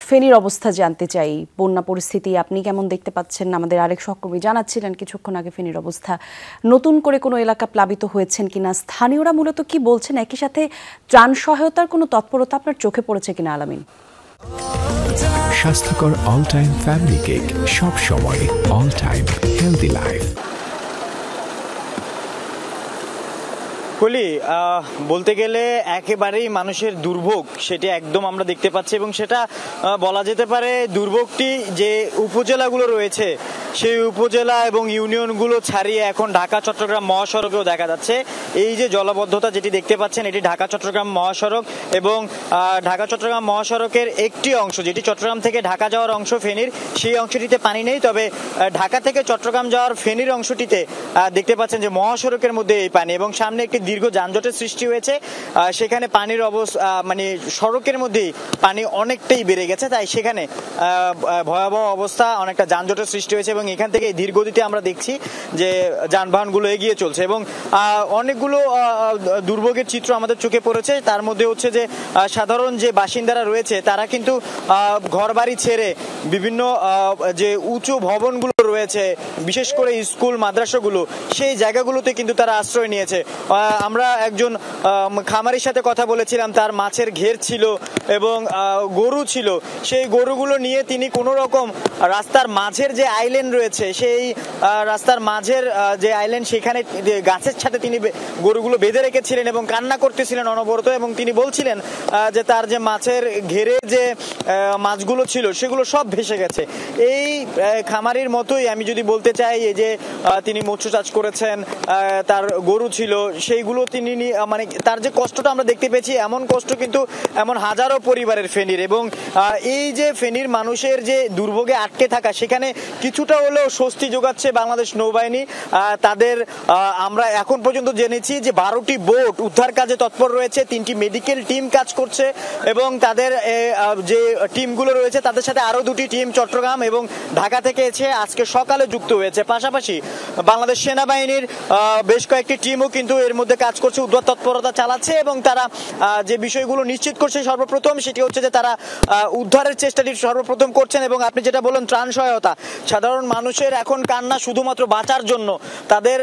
ফেনীর অবস্থা জানতে চাই। বন্যা পরিস্থিতি আপনি কেমন দেখতে পাচ্ছেন? আমাদের আরেক সহকর্মী জানাচ্ছিলেন কিছুক্ষণ আগে ফেনীর অবস্থা। নতুন করে কোনো এলাকা প্লাবিত হয়েছেন কিনা, স্থানীয়রা মূলত কি বলছেন, একই সাথে ত্রাণ সহায়তার কোনো তৎপরতা আপনার চোখে পড়েছে কিনা আলামিন? স্বাস্থ্যকর অল টাইম ফ্যামিলি কেক, সব সময় অল টাইম হেলদি লাইফ। কলি বলতে গেলে একেবারেই মানুষের দুর্ভোগ, সেটা একদম আমরা দেখতে পাচ্ছি এবং সেটা বলা যেতে পারে দুর্ভোগটি যে উপজেলাগুলো রয়েছে সেই উপজেলা এবং ইউনিয়নগুলো ছাড়িয়ে এখন ঢাকা চট্টগ্রাম মহাসড়কেও দেখা যাচ্ছে। এই যে জলাবদ্ধতা যেটি দেখতে পাচ্ছেন, এটি ঢাকা চট্টগ্রাম মহাসড়ক এবং ঢাকা চট্টগ্রাম মহাসড়কের একটি অংশ যেটি চট্টগ্রাম থেকে ঢাকা যাওয়ার অংশ ফেনীর, সেই অংশটিতে পানি নেই। তবে ঢাকা থেকে চট্টগ্রাম যাওয়ার ফেনীর অংশটিতে দেখতে পাচ্ছেন যে মহাসড়কের মধ্যে এই পানি এবং সামনে একটি দীর্ঘ যানজটের সৃষ্টি হয়েছে। সেখানে পানির অবস্থা মানে সড়কের মধ্যেই পানি অনেকটাই বেড়ে গেছে, তাই সেখানে ভয়াবহ অবস্থা, অনেকটা যানজটের সৃষ্টি হয়েছে এবং এখান থেকে ধীর গতিতে আমরা দেখছি যে যানবাহনগুলো এগিয়ে চলছে এবং অনেকগুলো দুর্ভোগের চিত্র আমাদের চোখে পড়েছে। তার মধ্যে হচ্ছে যে সাধারণ যে বাসিন্দারা রয়েছে তারা কিন্তু ঘরবাড়ি ছেড়ে বিভিন্ন যে উঁচু ভবনগুলো রয়েছে, বিশেষ করে স্কুল মাদ্রাসাগুলো, সেই জায়গাগুলোতে কিন্তু তারা আশ্রয় নিয়েছে। আমরা একজন খামারির সাথে কথা বলেছিলাম, তার মাছের ঘের ছিল এবং গরু ছিল। সেই গরুগুলো নিয়ে তিনি কোনো রকম রাস্তার মাঝের যে আইল্যান্ড রয়েছে, সেই রাস্তার মাঝের যে আইল্যান্ড, সেখানে গাছের সাথে তিনি গরুগুলো বেঁধে রেখেছিলেন এবং কান্না করতেছিলেন অনবরত। এবং তিনি বলছিলেন যে তার যে মাছের ঘেরে যে মাছগুলো ছিল সেগুলো সব ভেসে গেছে। এই খামারির মতোই আমি যদি বলতে চাই, এই যে তিনি মৎস্য চাষ করেছেন, তার গরু ছিল, সেইগুলো তিনি মানে তার যে কষ্টটা আমরা দেখতে পেয়েছি, এমন কষ্ট কিন্তু এমন হাজারো পরিবারের ফেনীর। এবং এই যে ফেনীর মানুষের যে দুর্ভোগে আটকে থাকা, সেখানে কিছুটা হলেও স্বস্তি যোগাচ্ছে বাংলাদেশ নৌবাহিনী। তাদের আমরা এখন পর্যন্ত জেনেছি যে 12টি বোট উদ্ধার কাজে তৎপর রয়েছে, 3টি মেডিকেল টিম কাজ করছে এবং তাদের যে টিমগুলো রয়েছে তাদের সাথে আরো 2টি টিম চট্টগ্রাম এবং ঢাকা থেকে এসে আজকে সকালে যুক্ত হয়েছে। পাশাপাশি বাংলাদেশ সেনাবাহিনীর বেশ কয়েকটি টিমও কিন্তু এর মধ্যে কাজ করছে, উদ্ধার তৎপরতা চালাচ্ছে এবং তারা যে বিষয়গুলো নিশ্চিত করছে সর্বপ্রথম সেটি হচ্ছে যে তারা উদ্ধারের চেষ্টাটি সর্বপ্রথম করছেন। এবং আপনি যেটা বলেন ত্রাণ সহায়তা, সাধারণ মানুষের এখন কান্না শুধুমাত্র বাঁচার জন্য, তাদের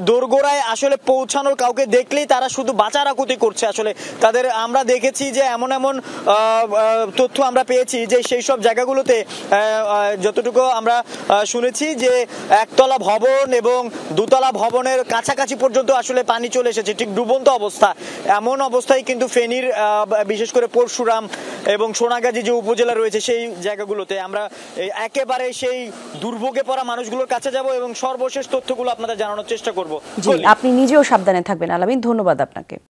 দোরগোড়ায় আসলে পৌঁছানোর কাউকে দেখলেই তারা শুধু বাঁচার আকুতি করছে। আসলে তাদের আমরা দেখেছি যে এমন তথ্য আমরা পেয়েছি যে সেই সব জায়গাগুলোতে যতটুকু আমরা শুনেছি যে একতলা ভবন এবং দুতলা ভবনের কাছাকাছি পর্যন্ত আসলে পানি চলে এসেছে, ঠিক ডুবন্ত অবস্থা। এমন অবস্থায় কিন্তু ফেনীর বিশেষ করে পরশুরাম এবং সোনাগাজী যে উপজেলা রয়েছে সেই জায়গাগুলোতে আমরা একেবারে সেই দুর্ভোগে পড়া মানুষগুলোর কাছে যাব এবং সর্বশেষ তথ্যগুলো আপনাদের জানানোর চেষ্টা করব। জি, আপনি নিজেও সাবধানে থাকবেন আলামিন, ধন্যবাদ আপনাকে।